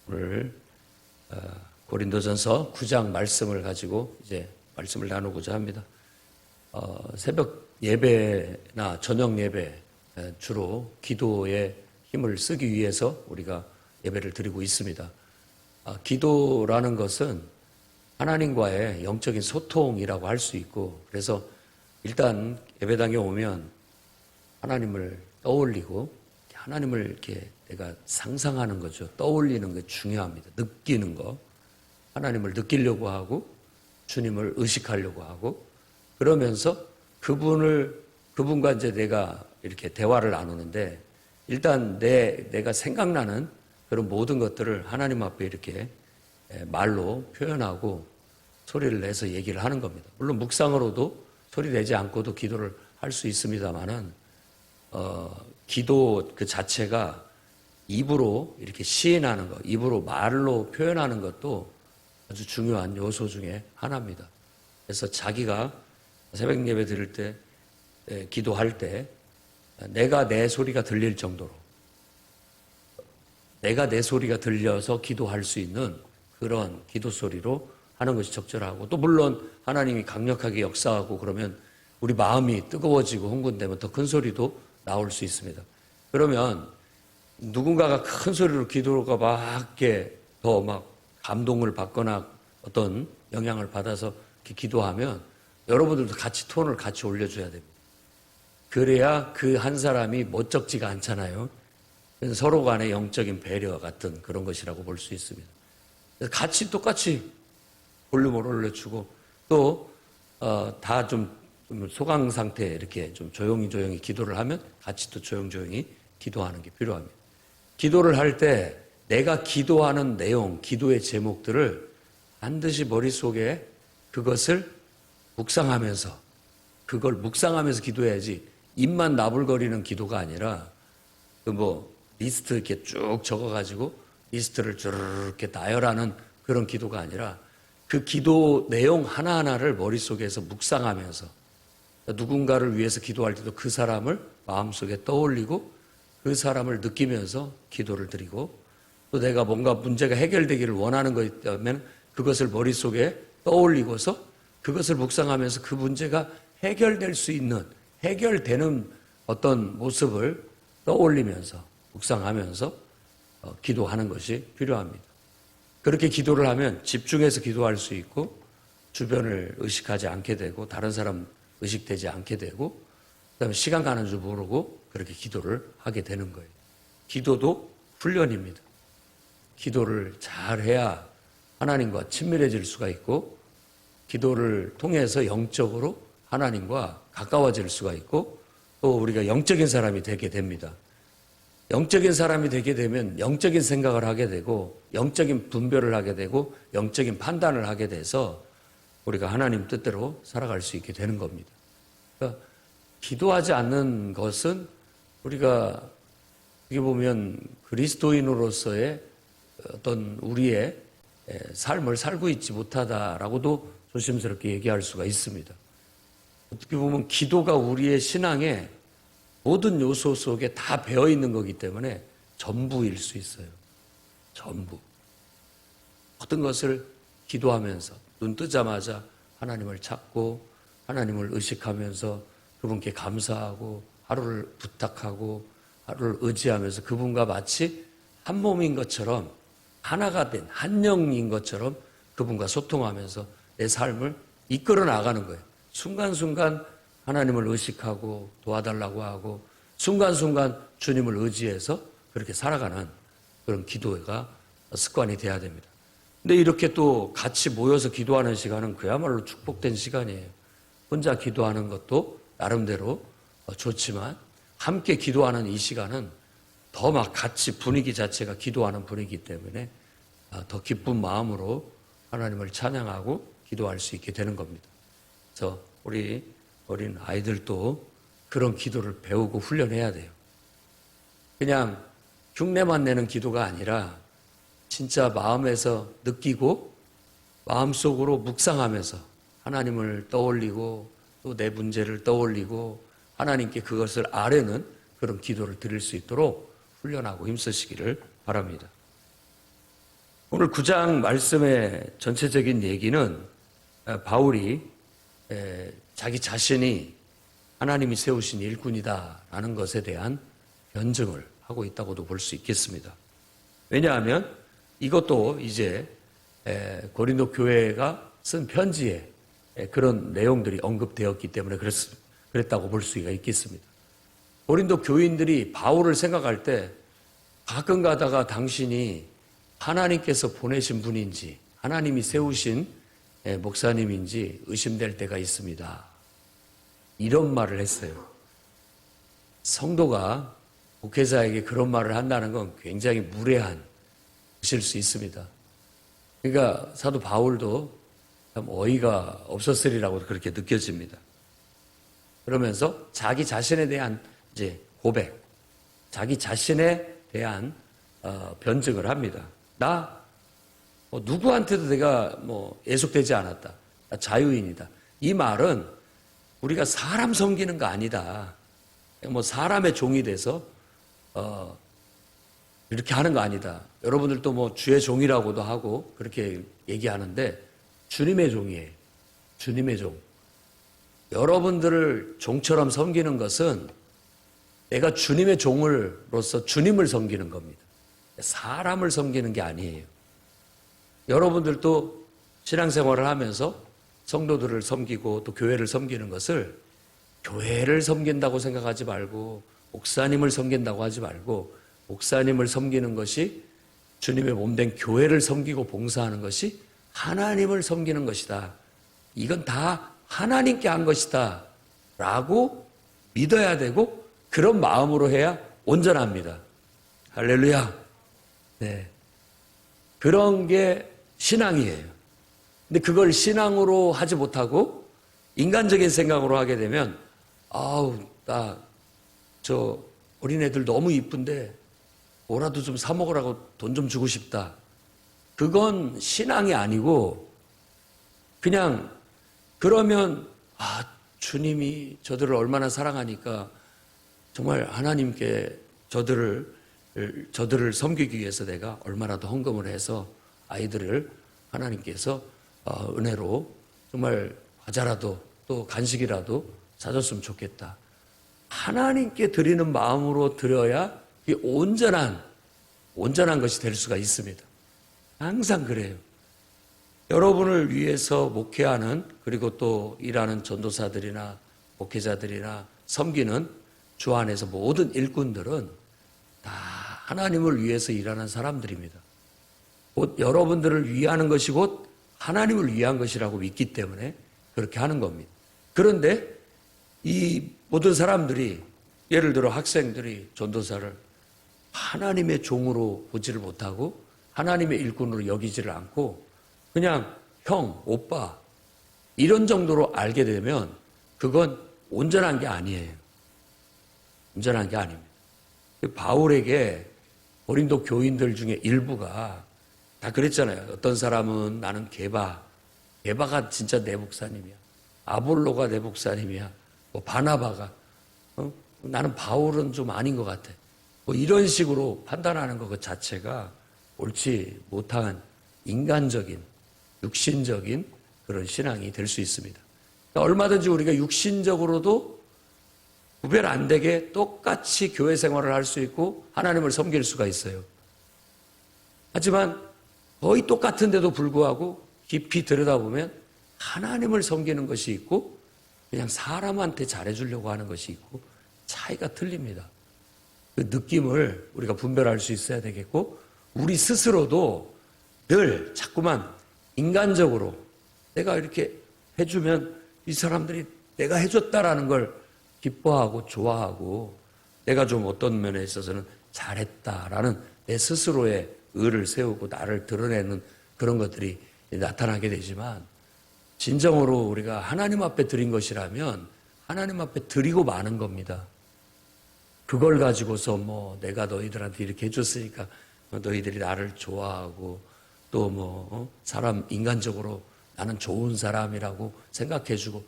오늘 고린도전서 9장 말씀을 가지고 이제 말씀을 나누고자 합니다. 새벽 예배나 저녁 예배 주로 기도에 힘을 쓰기 위해서 우리가 예배를 드리고 있습니다. 기도라는 것은 하나님과의 영적인 소통이라고 할 수 있고, 그래서 일단 예배당에 오면 하나님을 떠올리고 하나님을 이렇게 내가 상상하는 거죠. 떠올리는 게 중요합니다. 느끼는 거. 하나님을 느끼려고 하고 주님을 의식하려고 하고, 그러면서 그분과 이제 내가 이렇게 대화를 나누는데, 일단 내가 생각나는 그런 모든 것들을 하나님 앞에 이렇게 말로 표현하고 소리를 내서 얘기를 하는 겁니다. 물론 묵상으로도 소리 내지 않고도 기도를 할 수 있습니다만은, 기도 그 자체가 입으로 이렇게 시인하는 것, 입으로 말로 표현하는 것도 아주 중요한 요소 중에 하나입니다. 그래서 자기가 새벽 예배 드릴 때, 기도할 때, 내가 내 소리가 들릴 정도로, 내가 내 소리가 들려서 기도할 수 있는 그런 기도 소리로 하는 것이 적절하고, 또 물론 하나님이 강력하게 역사하고 그러면 우리 마음이 뜨거워지고 흥분되면 더 큰 소리도 나올 수 있습니다. 그러면 누군가가 큰 소리로 기도가 막 더 막 감동을 받거나 어떤 영향을 받아서 이렇게 기도하면 여러분들도 같이 톤을 같이 올려줘야 됩니다. 그래야 그 한 사람이 멋쩍지가 않잖아요. 서로 간의 영적인 배려 같은 그런 것이라고 볼 수 있습니다. 그래서 같이 똑같이 볼륨을 올려주고, 또 다 좀 소강 상태에 이렇게 좀 조용히 기도를 하면 같이 또 조용히 기도하는 게 필요합니다. 기도를 할 때 내가 기도하는 내용, 기도의 제목들을 반드시 머릿속에 그것을 묵상하면서 기도해야지, 입만 나불거리는 기도가 아니라 리스트 이렇게 쭉 적어가지고 리스트를 쭉 이렇게 나열하는 그런 기도가 아니라, 그 기도 내용 하나하나를 머릿속에서 묵상하면서, 누군가를 위해서 기도할 때도 그 사람을 마음속에 떠올리고 그 사람을 느끼면서 기도를 드리고, 또 내가 뭔가 문제가 해결되기를 원하는 것 있다면 그것을 머릿속에 떠올리고서 그것을 묵상하면서 그 문제가 해결될 수 있는, 해결되는 어떤 모습을 떠올리면서 묵상하면서 기도하는 것이 필요합니다. 그렇게 기도를 하면 집중해서 기도할 수 있고, 주변을 의식하지 않게 되고, 다른 사람 의식되지 않게 되고, 그다음에 시간 가는 줄 모르고 그렇게 기도를 하게 되는 거예요. 기도도 훈련입니다. 기도를 잘해야 하나님과 친밀해질 수가 있고, 기도를 통해서 영적으로 하나님과 가까워질 수가 있고, 또 우리가 영적인 사람이 되게 됩니다. 영적인 사람이 되게 되면 영적인 생각을 하게 되고, 영적인 분별을 하게 되고, 영적인 판단을 하게 돼서 우리가 하나님 뜻대로 살아갈 수 있게 되는 겁니다. 그러니까 기도하지 않는 것은 우리가 어떻게 보면 그리스도인으로서의 어떤 우리의 삶을 살고 있지 못하다라고도 조심스럽게 얘기할 수가 있습니다. 어떻게 보면 기도가 우리의 신앙의 모든 요소 속에 다 배어 있는 거기 때문에 전부일 수 있어요. 전부. 모든 것을 기도하면서 눈 뜨자마자 하나님을 찾고, 하나님을 의식하면서 그분께 감사하고, 하루를 부탁하고, 하루를 의지하면서 그분과 마치 한 몸인 것처럼, 하나가 된 한 영인 것처럼 그분과 소통하면서 내 삶을 이끌어 나가는 거예요. 순간순간 하나님을 의식하고 도와달라고 하고, 순간순간 주님을 의지해서 그렇게 살아가는 그런 기도가 습관이 돼야 됩니다. 근데 이렇게 또 같이 모여서 기도하는 시간은 그야말로 축복된 시간이에요. 혼자 기도하는 것도 나름대로 좋지만, 함께 기도하는 이 시간은 더 막 같이 분위기 자체가 기도하는 분위기이기 때문에 더 기쁜 마음으로 하나님을 찬양하고 기도할 수 있게 되는 겁니다. 그래서 우리 어린 아이들도 그런 기도를 배우고 훈련해야 돼요. 그냥 흉내만 내는 기도가 아니라 진짜 마음에서 느끼고 마음속으로 묵상하면서 하나님을 떠올리고, 또 내 문제를 떠올리고 하나님께 그것을 아뢰는 그런 기도를 드릴 수 있도록 훈련하고 힘쓰시기를 바랍니다. 오늘 9장 말씀의 전체적인 얘기는 바울이 자기 자신이 하나님이 세우신 일꾼이다라는 것에 대한 변증을 하고 있다고도 볼 수 있겠습니다. 왜냐하면 이것도 이제 고린도 교회가 쓴 편지에 그런 내용들이 언급되었기 때문에 그랬다고 볼 수가 있겠습니다. 고린도 교인들이 바울을 생각할 때 가끔 가다가 당신이 하나님께서 보내신 분인지 하나님이 세우신 목사님인지 의심될 때가 있습니다. 이런 말을 했어요. 성도가 목회자에게 그런 말을 한다는 건 굉장히 무례한 것일 수 있습니다. 그러니까 사도 바울도 참 어이가 없었으리라고 그렇게 느껴집니다. 그러면서 자기 자신에 대한 이제 고백, 자기 자신에 대한 변증을 합니다. 나 누구한테도 내가 예속되지 않았다. 나 자유인이다. 이 말은 우리가 사람 섬기는 거 아니다. 사람의 종이 돼서 이렇게 하는 거 아니다. 여러분들도 주의 종이라고도 하고 그렇게 얘기하는데 주님의 종이에요. 주님의 종. 여러분들을 종처럼 섬기는 것은 내가 주님의 종으로서 주님을 섬기는 겁니다. 사람을 섬기는 게 아니에요. 여러분들도 신앙생활을 하면서 성도들을 섬기고 또 교회를 섬기는 것을 교회를 섬긴다고 생각하지 말고 목사님을 섬긴다고 하지 말고 목사님을 섬기는 것이 주님의 몸된 교회를 섬기고 봉사하는 것이 하나님을 섬기는 것이다. 이건 다 하나님께 한 것이다 라고 믿어야 되고 그런 마음으로 해야 온전합니다. 할렐루야. 네. 그런 게 신앙이에요. 근데 그걸 신앙으로 하지 못하고 인간적인 생각으로 하게 되면 나 저 어린애들 너무 이쁜데 뭐라도 좀 사 먹으라고 돈 좀 주고 싶다. 그건 신앙이 아니고 그냥 그러면 주님이 저들을 얼마나 사랑하니까 정말 하나님께 저들을 섬기기 위해서 내가 얼마라도 헌금을 해서 아이들을 하나님께서 은혜로 정말 과자라도 또 간식이라도 사줬으면 좋겠다. 하나님께 드리는 마음으로 드려야 이게 온전한 것이 될 수가 있습니다. 항상 그래요. 여러분을 위해서 목회하는 그리고 또 일하는 전도사들이나 목회자들이나 섬기는 주 안에서 모든 일꾼들은 다 하나님을 위해서 일하는 사람들입니다. 곧 여러분들을 위하는 것이 곧 하나님을 위한 것이라고 믿기 때문에 그렇게 하는 겁니다. 그런데 이 모든 사람들이 예를 들어 학생들이 전도사를 하나님의 종으로 보지를 못하고 하나님의 일꾼으로 여기지를 않고 그냥 형, 오빠 이런 정도로 알게 되면 그건 온전한 게 아니에요. 온전한 게 아닙니다. 바울에게 고린도 교인들 중에 일부가 다 그랬잖아요. 어떤 사람은 나는 게바가 진짜 내 목사님이야. 아볼로가 내 목사님이야. 바나바가 나는 바울은 좀 아닌 것 같아. 이런 식으로 판단하는 것 자체가 옳지 못한 인간적인 육신적인 그런 신앙이 될 수 있습니다. 그러니까 얼마든지 우리가 육신적으로도 구별 안 되게 똑같이 교회 생활을 할 수 있고 하나님을 섬길 수가 있어요. 하지만 거의 똑같은데도 불구하고 깊이 들여다보면 하나님을 섬기는 것이 있고 그냥 사람한테 잘해주려고 하는 것이 있고 차이가 틀립니다. 그 느낌을 우리가 분별할 수 있어야 되겠고 우리 스스로도 늘 자꾸만 인간적으로 내가 이렇게 해주면 이 사람들이 내가 해줬다라는 걸 기뻐하고 좋아하고 내가 좀 어떤 면에 있어서는 잘했다라는 내 스스로의 의를 세우고 나를 드러내는 그런 것들이 나타나게 되지만 진정으로 우리가 하나님 앞에 드린 것이라면 하나님 앞에 드리고 마는 겁니다. 그걸 가지고서 내가 너희들한테 이렇게 해줬으니까 너희들이 나를 좋아하고 또 사람 인간적으로 나는 좋은 사람이라고 생각해주고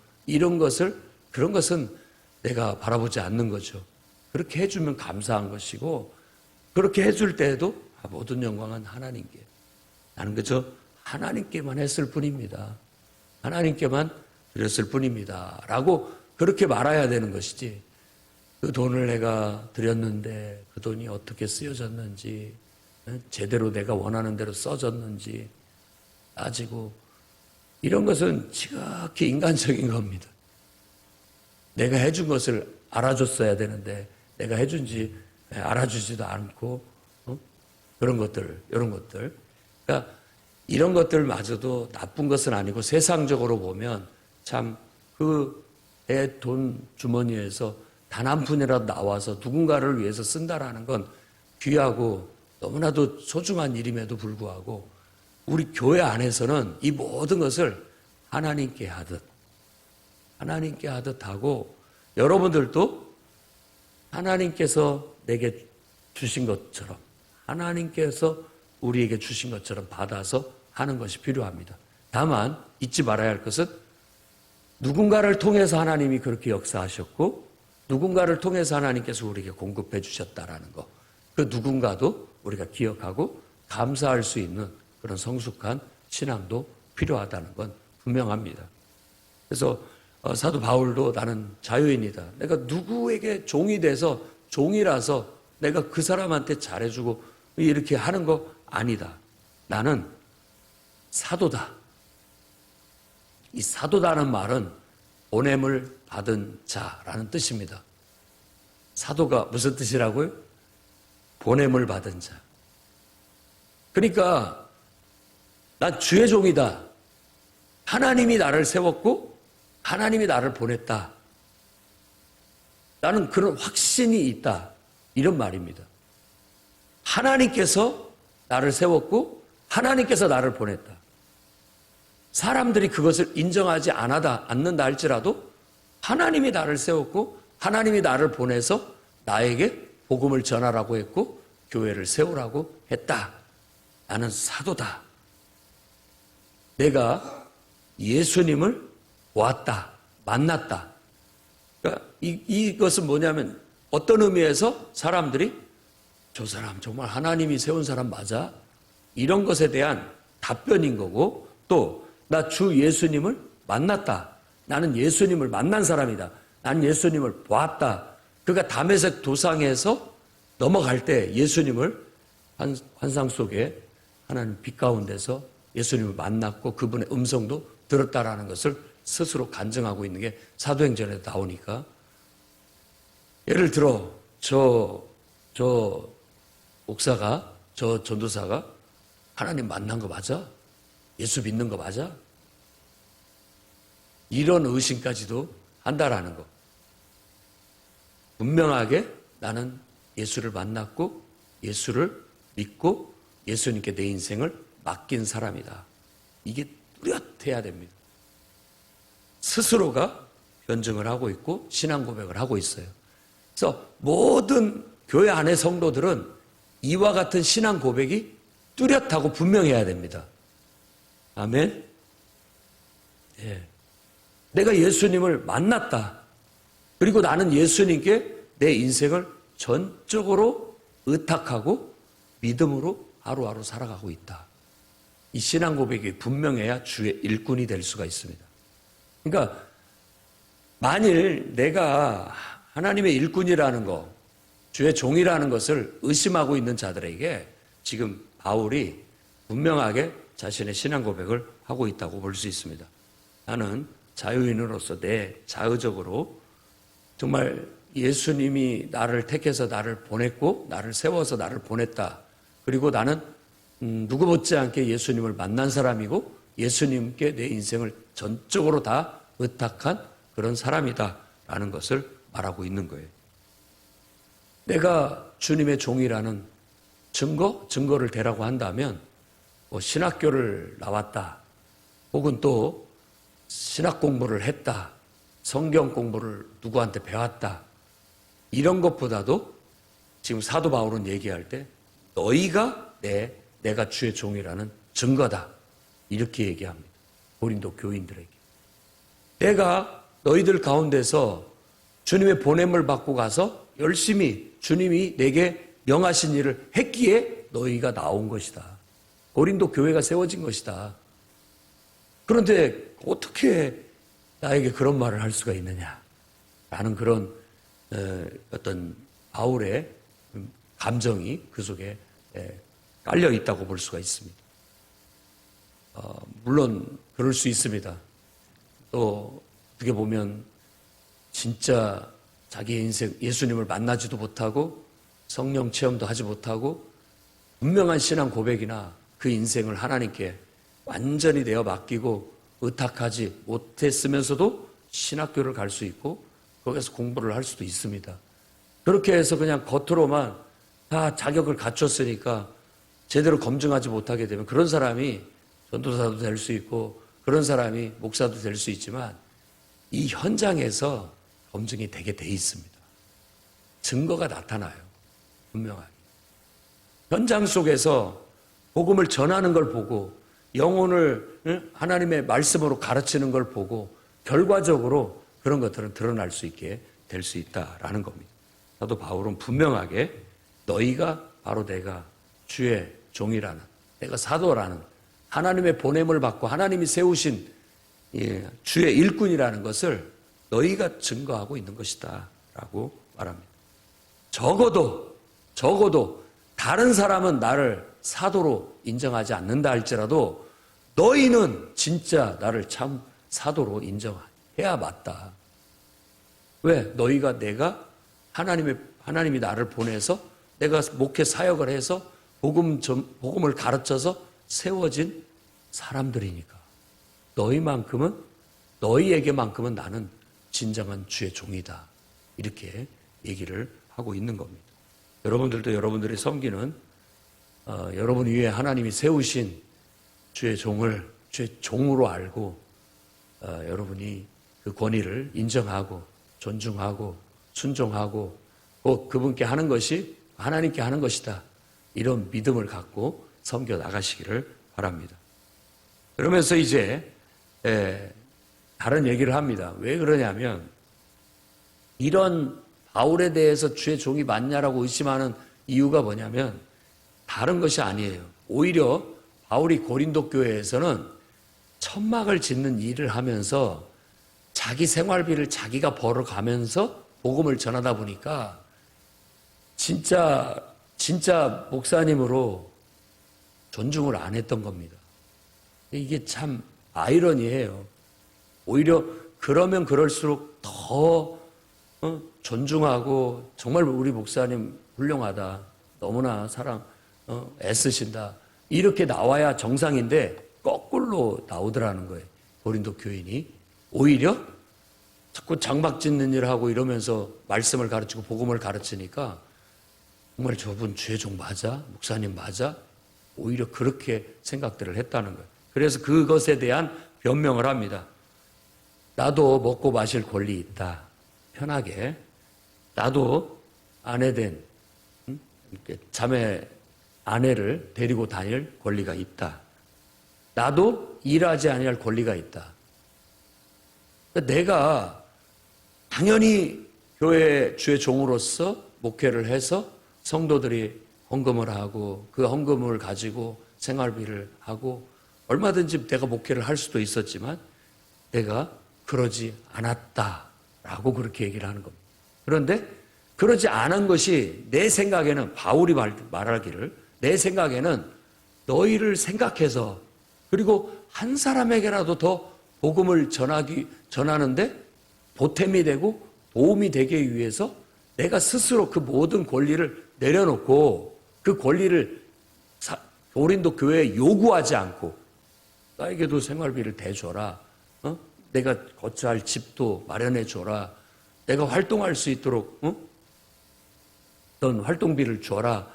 그런 것은 내가 바라보지 않는 거죠. 그렇게 해주면 감사한 것이고 그렇게 해줄 때에도 모든 영광은 하나님께 나는 그저 하나님께만 했을 뿐입니다. 하나님께만 드렸을 뿐입니다. 라고 그렇게 말해야 되는 것이지, 그 돈을 내가 드렸는데 그 돈이 어떻게 쓰여졌는지, 제대로 내가 원하는 대로 써졌는지 따지고, 이런 것은 지극히 인간적인 겁니다. 내가 해준 것을 알아줬어야 되는데 내가 해준지 알아주지도 않고, 그런 것들, 이런 것들. 그러니까 이런 것들마저도 나쁜 것은 아니고, 세상적으로 보면 참 내 돈 주머니에서 단 한 푼이라도 나와서 누군가를 위해서 쓴다라는 건 귀하고 너무나도 소중한 일임에도 불구하고, 우리 교회 안에서는 이 모든 것을 하나님께 하듯 하고, 여러분들도 하나님께서 내게 주신 것처럼, 하나님께서 우리에게 주신 것처럼 받아서 하는 것이 필요합니다. 다만 잊지 말아야 할 것은, 누군가를 통해서 하나님이 그렇게 역사하셨고 누군가를 통해서 하나님께서 우리에게 공급해 주셨다라는 것, 그 누군가도 우리가 기억하고 감사할 수 있는 그런 성숙한 신앙도 필요하다는 건 분명합니다. 그래서 사도 바울도 나는 자유인이다, 내가 누구에게 종이 돼서 종이라서 내가 그 사람한테 잘해주고 이렇게 하는 거 아니다, 나는 사도다. 이 사도다는 말은 보냄을 받은 자라는 뜻입니다. 사도가 무슨 뜻이라고요? 보냄을 받은 자. 그러니까 난 주의 종이다, 하나님이 나를 세웠고 하나님이 나를 보냈다, 나는 그런 확신이 있다, 이런 말입니다. 하나님께서 나를 세웠고 하나님께서 나를 보냈다. 사람들이 그것을 인정하지 않는다 할지라도 하나님이 나를 세웠고 하나님이 나를 보내서 나에게 복음을 전하라고 했고 교회를 세우라고 했다. 나는 사도다. 내가 예수님을 보았다, 만났다. 그러니까 이것은 뭐냐면, 어떤 의미에서 사람들이 저 사람 정말 하나님이 세운 사람 맞아? 이런 것에 대한 답변인 거고, 또 나 주 예수님을 만났다, 나는 예수님을 만난 사람이다, 나는 예수님을 보았다. 그가 다메섹 도상에서 넘어갈 때 예수님을 환상 속에 하나님 빛 가운데서 예수님을 만났고 그분의 음성도 들었다라는 것을 스스로 간증하고 있는 게 사도행전에 나오니까, 예를 들어 저 목사가, 저 전도사가 하나님 만난 거 맞아? 예수 믿는 거 맞아? 이런 의심까지도 한다라는 거. 분명하게 나는 예수를 만났고 예수를 믿고 예수님께 내 인생을 맡긴 사람이다. 이게 뚜렷해야 됩니다. 스스로가 변증을 하고 있고 신앙 고백을 하고 있어요. 그래서 모든 교회 안의 성도들은 이와 같은 신앙 고백이 뚜렷하고 분명해야 됩니다. 아멘. 예. 내가 예수님을 만났다. 그리고 나는 예수님께 내 인생을 전적으로 의탁하고 믿음으로 하루하루 살아가고 있다. 이 신앙 고백이 분명해야 주의 일꾼이 될 수가 있습니다. 그러니까 만일 내가 하나님의 일꾼이라는 거, 주의 종이라는 것을 의심하고 있는 자들에게 지금 바울이 분명하게 자신의 신앙 고백을 하고 있다고 볼 수 있습니다. 나는 자유인으로서 내 자의적으로 정말 예수님이 나를 택해서 나를 보냈고 나를 세워서 나를 보냈다. 그리고 나는 누구 못지않게 예수님을 만난 사람이고 예수님께 내 인생을 전적으로 다 의탁한 그런 사람이다라는 것을 말하고 있는 거예요. 내가 주님의 종이라는 증거를 대라고 한다면 신학교를 나왔다, 혹은 또 신학 공부를 했다, 성경 공부를 누구한테 배웠다, 이런 것보다도 지금 사도 바울은 얘기할 때 너희가 내가 주의 종이라는 증거다, 이렇게 얘기합니다. 고린도 교인들에게. 내가 너희들 가운데서 주님의 보냄을 받고 가서 열심히 주님이 내게 명하신 일을 했기에 너희가 나온 것이다. 고린도 교회가 세워진 것이다. 그런데 어떻게 나에게 그런 말을 할 수가 있느냐? 라는 그런 어떤 바울의 감정이 그 속에 깔려 있다고 볼 수가 있습니다. 물론 그럴 수 있습니다. 또 어떻게 보면 진짜 자기의 인생 예수님을 만나지도 못하고 성령 체험도 하지 못하고 분명한 신앙 고백이나 그 인생을 하나님께 완전히 내어 맡기고 의탁하지 못했으면서도 신학교를 갈 수 있고 거기서 공부를 할 수도 있습니다. 그렇게 해서 그냥 겉으로만 다 자격을 갖췄으니까 제대로 검증하지 못하게 되면 그런 사람이 전도사도 될 수 있고 그런 사람이 목사도 될 수 있지만 이 현장에서 검증이 되게 돼 있습니다. 증거가 나타나요. 분명하게. 현장 속에서 복음을 전하는 걸 보고 영혼을 하나님의 말씀으로 가르치는 걸 보고 결과적으로 그런 것들은 드러날 수 있게 될 수 있다라는 겁니다. 사도 바울은 분명하게 너희가 바로 내가 주의 종이라는, 내가 사도라는, 하나님의 보냄을 받고 하나님이 세우신 주의 일꾼이라는 것을 너희가 증거하고 있는 것이다 라고 말합니다. 적어도 다른 사람은 나를 사도로 인정하지 않는다 할지라도 너희는 진짜 나를 참 사도로 인정해야 맞다. 왜? 너희가 내가 하나님이 나를 보내서 내가 목회 사역을 해서 복음을 가르쳐서 세워진 사람들이니까. 너희에게만큼은 나는 진정한 주의 종이다. 이렇게 얘기를 하고 있는 겁니다. 여러분들도 여러분들이 섬기는 여러분 위에 하나님이 세우신 주의 종을 주의 종으로 알고 여러분이 그 권위를 인정하고 존중하고 순종하고 꼭 그분께 하는 것이 하나님께 하는 것이다. 이런 믿음을 갖고 섬겨 나가시기를 바랍니다. 그러면서 이제 다른 얘기를 합니다. 왜 그러냐면 이런 바울에 대해서 주의 종이 맞냐라고 의심하는 이유가 뭐냐면 다른 것이 아니에요. 오히려 바울이 고린도 교회에서는 천막을 짓는 일을 하면서 자기 생활비를 자기가 벌어가면서 복음을 전하다 보니까 진짜 목사님으로 존중을 안 했던 겁니다. 이게 참 아이러니해요. 오히려 그러면 그럴수록 더 존중하고 정말 우리 목사님 훌륭하다. 너무나 애쓰신다. 이렇게 나와야 정상인데 거꾸로 나오더라는 거예요. 고린도 교인이. 오히려 자꾸 장막 짓는 일을 하고 이러면서 말씀을 가르치고 복음을 가르치니까 정말 저분 주의 종 맞아? 목사님 맞아? 오히려 그렇게 생각들을 했다는 거예요. 그래서 그것에 대한 변명을 합니다. 나도 먹고 마실 권리 있다. 편하게. 나도 아내된 자매 아내를 데리고 다닐 권리가 있다. 나도 일하지 아니할 권리가 있다. 내가 당연히 교회 주의 종으로서 목회를 해서 성도들이 헌금을 하고 그 헌금을 가지고 생활비를 하고 얼마든지 내가 목회를 할 수도 있었지만 내가 그러지 않았다라고 그렇게 얘기를 하는 겁니다. 그런데 그러지 않은 것이 내 생각에는 바울이 말하기를 내 생각에는 너희를 생각해서 그리고 한 사람에게라도 더 복음을 전하는데 보탬이 되고 도움이 되기 위해서 내가 스스로 그 모든 권리를 내려놓고 그 권리를 고린도 교회에 요구하지 않고 나에게도 생활비를 대줘라. 내가 거처할 집도 마련해줘라. 내가 활동할 수 있도록 어떤 활동비를 줘라.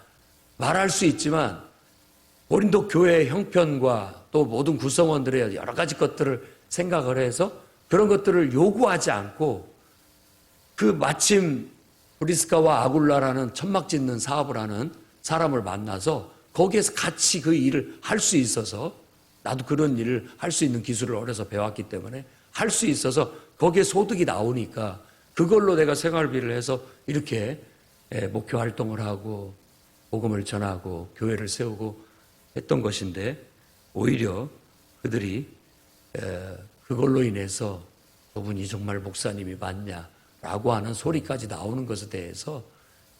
말할 수 있지만 고린도 교회의 형편과 또 모든 구성원들의 여러 가지 것들을 생각을 해서 그런 것들을 요구하지 않고 그 마침 브리스가와 아굴라라는 천막 짓는 사업을 하는 사람을 만나서 거기에서 같이 그 일을 할 수 있어서 나도 그런 일을 할 수 있는 기술을 어려서 배웠기 때문에 할 수 있어서 거기에 소득이 나오니까 그걸로 내가 생활비를 해서 이렇게 목회 활동을 하고 복음을 전하고 교회를 세우고 했던 것인데 오히려 그들이 그걸로 인해서 저분이 정말 목사님이 맞냐라고 하는 소리까지 나오는 것에 대해서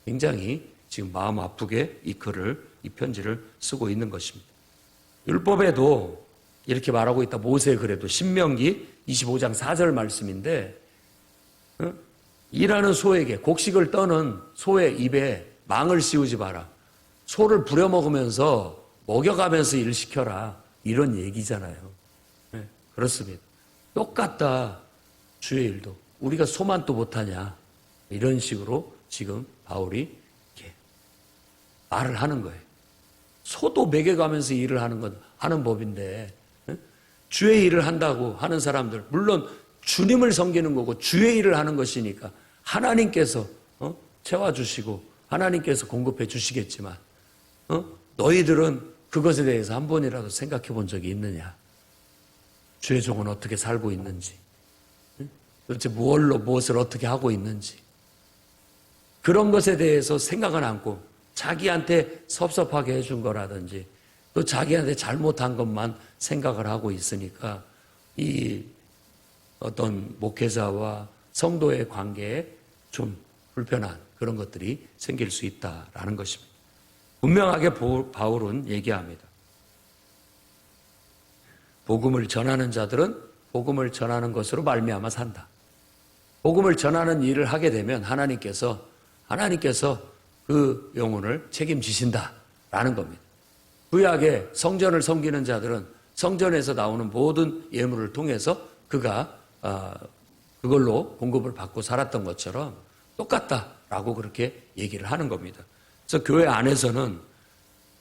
굉장히 지금 마음 아프게 이 글을, 이 편지를 쓰고 있는 것입니다. 율법에도 이렇게 말하고 있다. 모세의 글에도 신명기 25장 4절 말씀인데 일하는 소에게 곡식을 떠는 소의 입에 망을 씌우지 마라. 소를 부려먹으면서 먹여가면서 일을 시켜라. 이런 얘기잖아요. 네, 그렇습니다. 똑같다. 주의 일도. 우리가 소만 또 못하냐. 이런 식으로 지금 바울이 이렇게 말을 하는 거예요. 소도 먹여가면서 일을 하는 건 하는 법인데 주의 일을 한다고 하는 사람들, 물론 주님을 섬기는 거고 주의 일을 하는 것이니까 하나님께서 채워주시고 하나님께서 공급해 주시겠지만 너희들은 그것에 대해서 한 번이라도 생각해 본 적이 있느냐? 주의 종은 어떻게 살고 있는지, 도대체 무엇을 어떻게 하고 있는지, 그런 것에 대해서 생각은 않고 자기한테 섭섭하게 해준 거라든지 또 자기한테 잘못한 것만 생각을 하고 있으니까 이 어떤 목회자와 성도의 관계에 좀 불편한 그런 것들이 생길 수 있다라는 것입니다. 분명하게 바울은 얘기합니다. 복음을 전하는 자들은 복음을 전하는 것으로 말미암아 산다. 복음을 전하는 일을 하게 되면 하나님께서 그 영혼을 책임지신다라는 겁니다. 구약에 성전을 섬기는 자들은 성전에서 나오는 모든 예물을 통해서 그가 그걸로 공급을 받고 살았던 것처럼 똑같다라고 그렇게 얘기를 하는 겁니다. 그래서 교회 안에서는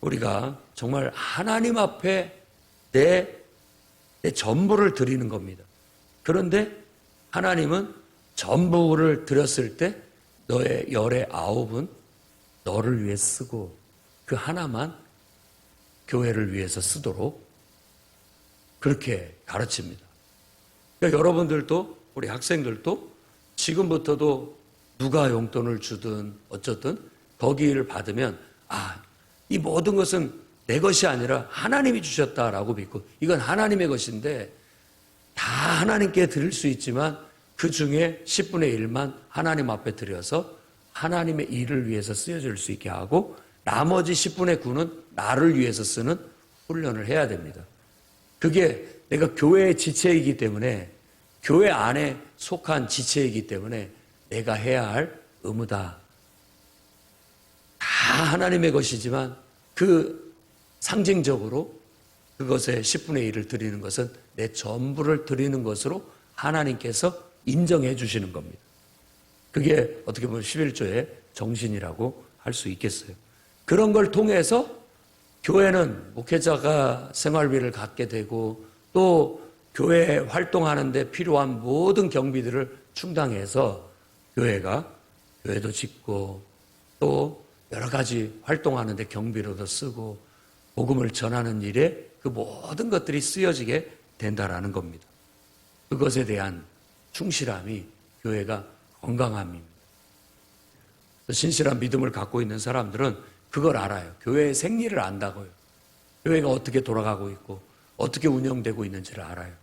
우리가 정말 하나님 앞에 내 전부를 드리는 겁니다. 그런데 하나님은 전부를 드렸을 때 너의 열의 9은 너를 위해 쓰고 그 하나만 교회를 위해서 쓰도록 그렇게 가르칩니다. 그러니까 여러분들도 우리 학생들도 지금부터도 누가 용돈을 주든 어쩌든 거기를 받으면 이 모든 것은 내 것이 아니라 하나님이 주셨다라고 믿고 이건 하나님의 것인데 다 하나님께 드릴 수 있지만 그 중에 10분의 1만 하나님 앞에 드려서 하나님의 일을 위해서 쓰여질 수 있게 하고 나머지 10분의 9는 나를 위해서 쓰는 훈련을 해야 됩니다. 그게 내가 교회의 지체이기 때문에 교회 안에 속한 지체이기 때문에 내가 해야 할 의무다. 다 하나님의 것이지만 그 상징적으로 그것의 10분의 1을 드리는 것은 내 전부를 드리는 것으로 하나님께서 인정해 주시는 겁니다. 그게 어떻게 보면 11조의 정신이라고 할 수 있겠어요. 그런 걸 통해서 교회는 목회자가 생활비를 갖게 되고 또 교회 활동하는 데 필요한 모든 경비들을 충당해서 교회도 짓고 또 여러 가지 활동하는 데 경비로도 쓰고 복음을 전하는 일에 그 모든 것들이 쓰여지게 된다라는 겁니다. 그것에 대한 충실함이 교회가 건강함입니다. 신실한 믿음을 갖고 있는 사람들은 그걸 알아요. 교회의 생리를 안다고요. 교회가 어떻게 돌아가고 있고 어떻게 운영되고 있는지를 알아요.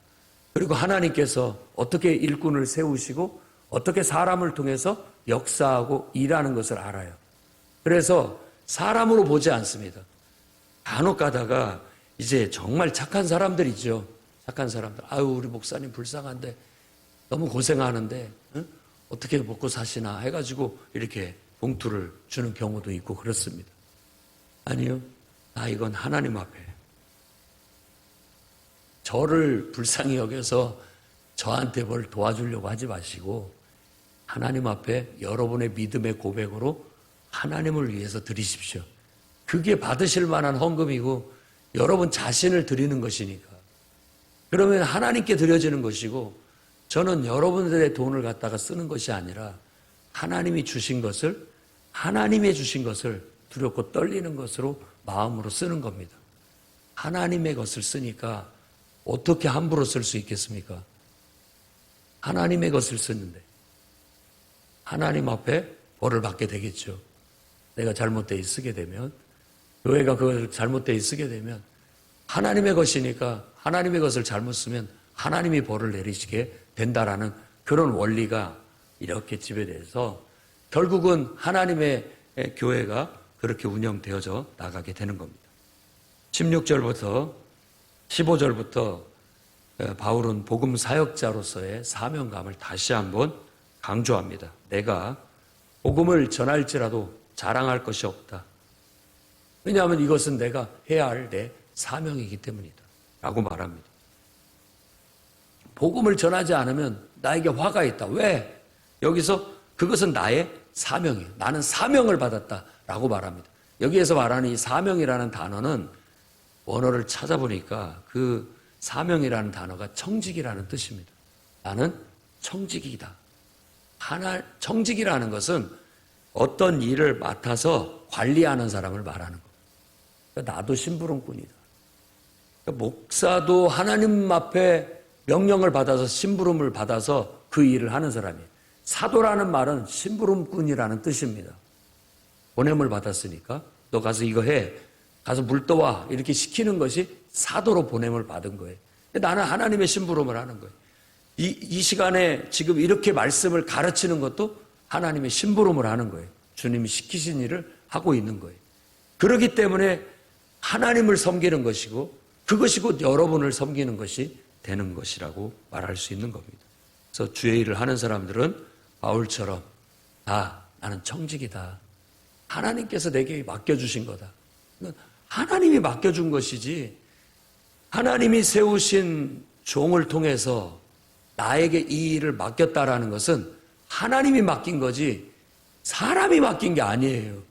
그리고 하나님께서 어떻게 일꾼을 세우시고 어떻게 사람을 통해서 역사하고 일하는 것을 알아요. 그래서 사람으로 보지 않습니다. 간혹 가다가 이제 정말 착한 사람들이죠. 착한 사람들. 우리 목사님 불쌍한데 너무 고생하는데 어떻게 먹고 사시나 해가지고 이렇게 봉투를 주는 경우도 있고 그렇습니다. 아니요. 이건 하나님 앞에 저를 불쌍히 여겨서 저한테 뭘 도와주려고 하지 마시고 하나님 앞에 여러분의 믿음의 고백으로 하나님을 위해서 드리십시오. 그게 받으실 만한 헌금이고 여러분 자신을 드리는 것이니까. 그러면 하나님께 드려지는 것이고 저는 여러분들의 돈을 갖다가 쓰는 것이 아니라 하나님이 주신 것을 하나님의 주신 것을 두렵고 떨리는 것으로 마음으로 쓰는 겁니다. 하나님의 것을 쓰니까 어떻게 함부로 쓸 수 있겠습니까? 하나님의 것을 쓰는데 하나님 앞에 벌을 받게 되겠죠. 내가 잘못되게 쓰게 되면 교회가 그걸 잘못되게 쓰게 되면 하나님의 것이니까 하나님의 것을 잘못 쓰면 하나님이 벌을 내리시게 된다라는 그런 원리가 이렇게 지배돼서 결국은 하나님의 교회가 그렇게 운영되어져 나가게 되는 겁니다. 16절부터 15절부터 바울은 복음 사역자로서의 사명감을 다시 한번 강조합니다. 내가 복음을 전할지라도 자랑할 것이 없다. 왜냐하면 이것은 내가 해야 할 내 사명이기 때문이다. 라고 말합니다. 복음을 전하지 않으면 나에게 화가 있다. 왜? 여기서 그것은 나의 사명이에요. 나는 사명을 받았다. 라고 말합니다. 여기에서 말하는 이 사명이라는 단어는 원어를 찾아보니까 그 사명이라는 단어가 청직이라는 뜻입니다. 나는 청직이다. 청직이라는 것은 어떤 일을 맡아서 관리하는 사람을 말하는 거예요. 그러니까 나도 심부름꾼이다. 그러니까 목사도 하나님 앞에 명령을 받아서 심부름을 받아서 그 일을 하는 사람이에요. 사도라는 말은 심부름꾼이라는 뜻입니다. 보냄을 받았으니까 너 가서 이거 해. 가서 물 떠와. 이렇게 시키는 것이 사도로 보냄을 받은 거예요. 나는 하나님의 심부름을 하는 거예요. 이 시간에 지금 이렇게 말씀을 가르치는 것도 하나님의 심부름을 하는 거예요. 주님이 시키신 일을 하고 있는 거예요. 그렇기 때문에 하나님을 섬기는 것이고 그것이 곧 여러분을 섬기는 것이 되는 것이라고 말할 수 있는 겁니다. 그래서 주의 일을 하는 사람들은 바울처럼 나는 청직이다. 하나님께서 내게 맡겨주신 거다. 하나님이 맡겨준 것이지 하나님이 세우신 종을 통해서 나에게 이 일을 맡겼다라는 것은 하나님이 맡긴 거지 사람이 맡긴 게 아니에요.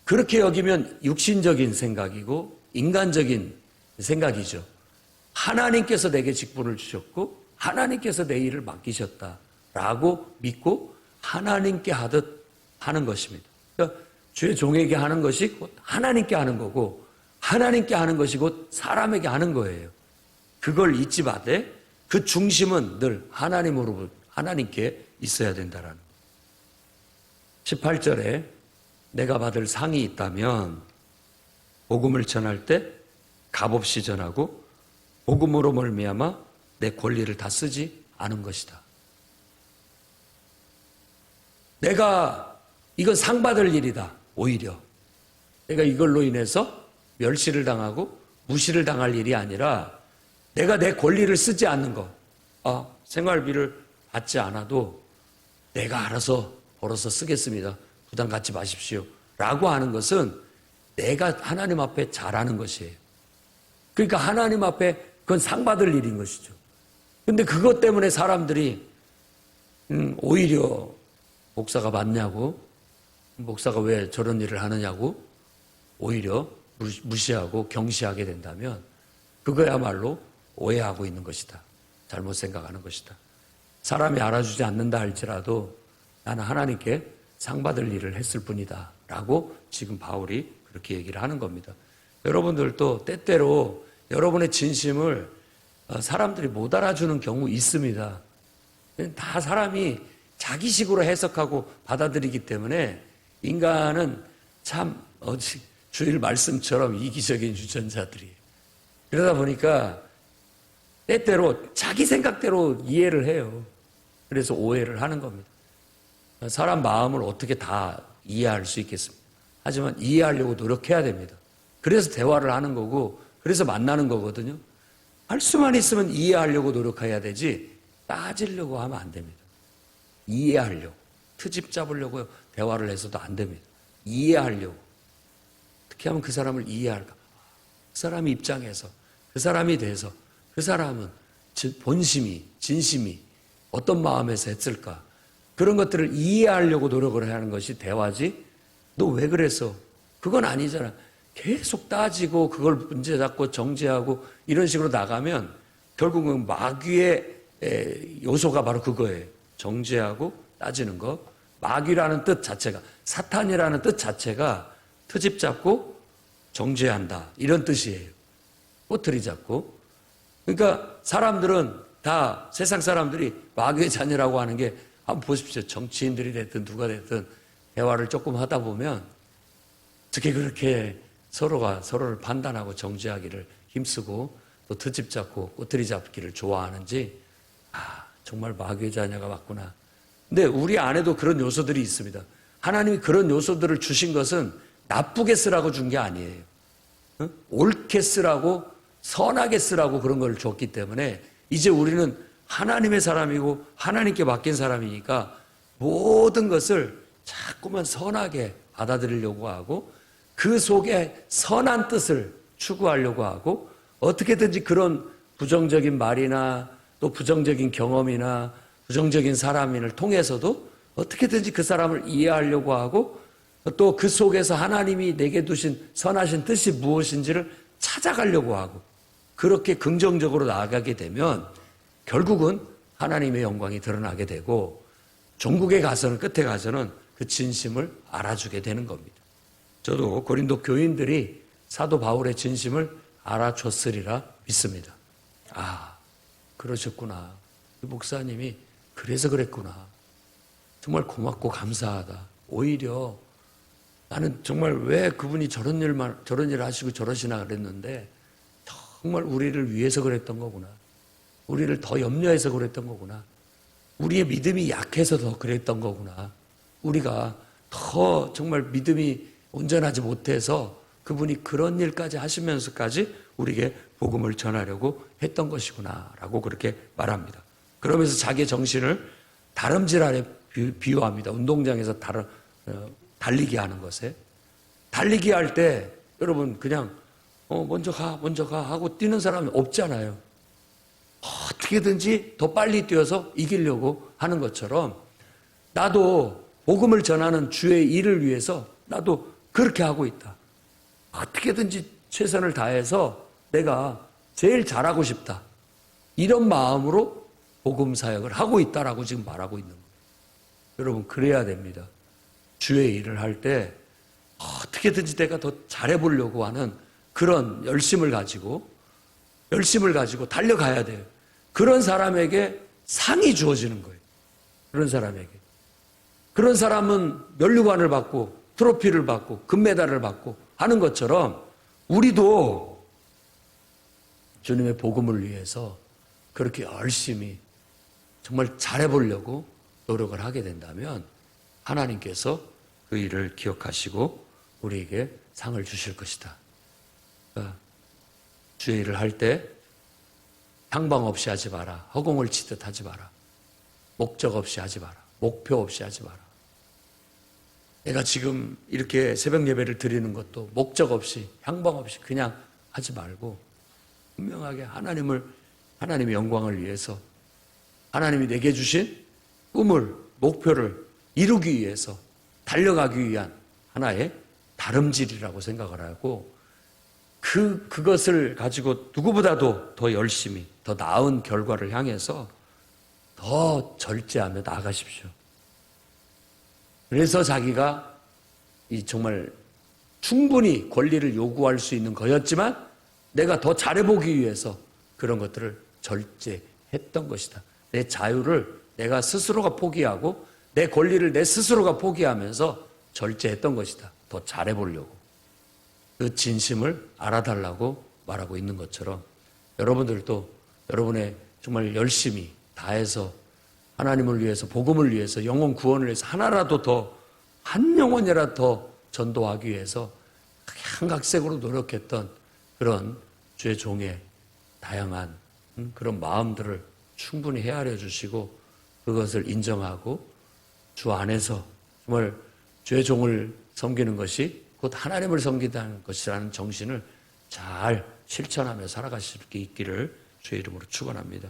그렇게 여기면 육신적인 생각이고 인간적인 생각이죠. 하나님께서 내게 직분을 주셨고 하나님께서 내 일을 맡기셨다라고 믿고 하나님께 하듯 하는 것입니다. 그러니까 주의 종에게 하는 것이 곧 하나님께 하는 거고 하나님께 하는 것이 곧 사람에게 하는 거예요. 그걸 잊지 마되 그 중심은 늘 하나님께 있어야 된다라는 거. 18절에 내가 받을 상이 있다면 복음을 전할 때 값없이 전하고 복음으로 말미암아 내 권리를 다 쓰지 않은 것이다. 내가 이건 상 받을 일이다. 오히려 내가 이걸로 인해서 멸시를 당하고 무시를 당할 일이 아니라 내가 내 권리를 쓰지 않는 것. 생활비를 받지 않아도 내가 알아서 벌어서 쓰겠습니다. 부담 갖지 마십시오. 라고 하는 것은 내가 하나님 앞에 잘하는 것이에요. 그러니까 하나님 앞에 그건 상 받을 일인 것이죠. 근데 그것 때문에 사람들이 오히려 목사가 맞냐고, 목사가 왜 저런 일을 하느냐고 오히려 무시하고 경시하게 된다면 그거야말로 오해하고 있는 것이다. 잘못 생각하는 것이다. 사람이 알아주지 않는다 할지라도 나는 하나님께 상 받을 일을 했을 뿐이다 라고 지금 바울이 그렇게 얘기를 하는 겁니다. 여러분들도 때때로 여러분의 진심을 사람들이 못 알아주는 경우 있습니다. 다 사람이 자기식으로 해석하고 받아들이기 때문에 인간은 참 주일 말씀처럼 이기적인 유전자들이에요. 그러다 보니까 때때로 자기 생각대로 이해를 해요. 그래서 오해를 하는 겁니다. 사람 마음을 어떻게 다 이해할 수 있겠습니까? 하지만 이해하려고 노력해야 됩니다. 그래서 대화를 하는 거고 그래서 만나는 거거든요. 할 수만 있으면 이해하려고 노력해야 되지 따지려고 하면 안 됩니다. 이해하려고 트집 잡으려고 대화를 해서도 안 됩니다. 이해하려고 어떻게 하면 그 사람을 이해할까? 그 사람 입장에서 그 사람이 돼서 그 사람은 본심이 진심이 어떤 마음에서 했을까? 그런 것들을 이해하려고 노력을 하는 것이 대화지. 너 왜 그랬어? 그건 아니잖아. 계속 따지고 그걸 문제 잡고 정죄하고 이런 식으로 나가면 결국은 마귀의 요소가 바로 그거예요. 정죄하고 따지는 거. 마귀라는 뜻 자체가 사탄이라는 뜻 자체가 트집 잡고 정죄한다 이런 뜻이에요. 꼬투리 잡고. 그러니까 사람들은 다 세상 사람들이 마귀의 자녀라고 하는 게 한번 보십시오. 정치인들이 됐든 누가 됐든 대화를 조금 하다 보면 어떻게 그렇게 서로가 서로를 판단하고 정죄하기를 힘쓰고 또 트집 잡고 꼬투리 잡기를 좋아하는지 정말 마귀의 자녀가 맞구나. 근데 우리 안에도 그런 요소들이 있습니다. 하나님이 그런 요소들을 주신 것은 나쁘게 쓰라고 준 게 아니에요. 옳게 쓰라고 선하게 쓰라고 그런 걸 줬기 때문에 이제 우리는 하나님의 사람이고 하나님께 맡긴 사람이니까 모든 것을 자꾸만 선하게 받아들이려고 하고 그 속에 선한 뜻을 추구하려고 하고 어떻게든지 그런 부정적인 말이나 또 부정적인 경험이나 부정적인 사람을 통해서도 어떻게든지 그 사람을 이해하려고 하고 또 그 속에서 하나님이 내게 두신 선하신 뜻이 무엇인지를 찾아가려고 하고 그렇게 긍정적으로 나아가게 되면 결국은 하나님의 영광이 드러나게 되고 종국에 가서는 끝에 가서는 그 진심을 알아주게 되는 겁니다. 저도 고린도 교인들이 사도 바울의 진심을 알아줬으리라 믿습니다. 그러셨구나. 그 목사님이 그래서 그랬구나. 정말 고맙고 감사하다. 오히려 나는 정말 왜 그분이 저런 일을 하시고 저러시나 그랬는데 정말 우리를 위해서 그랬던 거구나. 우리를 더 염려해서 그랬던 거구나. 우리의 믿음이 약해서 더 그랬던 거구나. 우리가 더 정말 믿음이 온전하지 못해서 그분이 그런 일까지 하시면서까지 우리에게 복음을 전하려고 했던 것이구나 라고 그렇게 말합니다. 그러면서 자기의 정신을 다름질하에 비유합니다. 운동장에서 달리기 하는 것에. 달리기 할 때 여러분 그냥 먼저 가 하고 뛰는 사람이 없잖아요. 어떻게든지 더 빨리 뛰어서 이기려고 하는 것처럼 나도 복음을 전하는 주의 일을 위해서 나도 그렇게 하고 있다. 어떻게든지 최선을 다해서 내가 제일 잘하고 싶다. 이런 마음으로 복음 사역을 하고 있다라고 지금 말하고 있는 거예요. 여러분 그래야 됩니다. 주의 일을 할 때 어떻게든지 내가 더 잘해보려고 하는 그런 열심을 가지고 달려가야 돼요. 그런 사람에게 상이 주어지는 거예요. 그런 사람에게. 그런 사람은 면류관을 받고 트로피를 받고 금메달을 받고 하는 것처럼 우리도 주님의 복음을 위해서 그렇게 열심히 정말 잘해보려고 노력을 하게 된다면 하나님께서 그 일을 기억하시고 우리에게 상을 주실 것이다. 그러니까 주의 일을 할 때 향방 없이 하지 마라. 허공을 치듯 하지 마라. 목적 없이 하지 마라. 목표 없이 하지 마라. 내가 지금 이렇게 새벽 예배를 드리는 것도 목적 없이 향방 없이 그냥 하지 말고 분명하게 하나님의 영광을 위해서 하나님이 내게 주신 꿈을 목표를 이루기 위해서 달려가기 위한 하나의 다름질이라고 생각을 하고 그것을 가지고 누구보다도 더 열심히 더 나은 결과를 향해서 더 절제하며 나아가십시오. 그래서 자기가 이 정말 충분히 권리를 요구할 수 있는 거였지만 내가 더 잘해보기 위해서 그런 것들을 절제했던 것이다. 내 자유를 내가 스스로가 포기하고 내 권리를 내 스스로가 포기하면서 절제했던 것이다. 더 잘해보려고. 그 진심을 알아달라고 말하고 있는 것처럼 여러분들도 여러분의 정말 열심히 다해서 하나님을 위해서 복음을 위해서 영혼 구원을 위해서 하나라도 더 한 영혼이라도 더 전도하기 위해서 한각색으로 노력했던 그런 주의 종의 다양한 그런 마음들을 충분히 헤아려 주시고 그것을 인정하고 주 안에서 정말 주의 종을 섬기는 것이 곧 하나님을 섬기다는 것이라는 정신을 잘 실천하며 살아가실 수 있기를 주의 이름으로 축원합니다.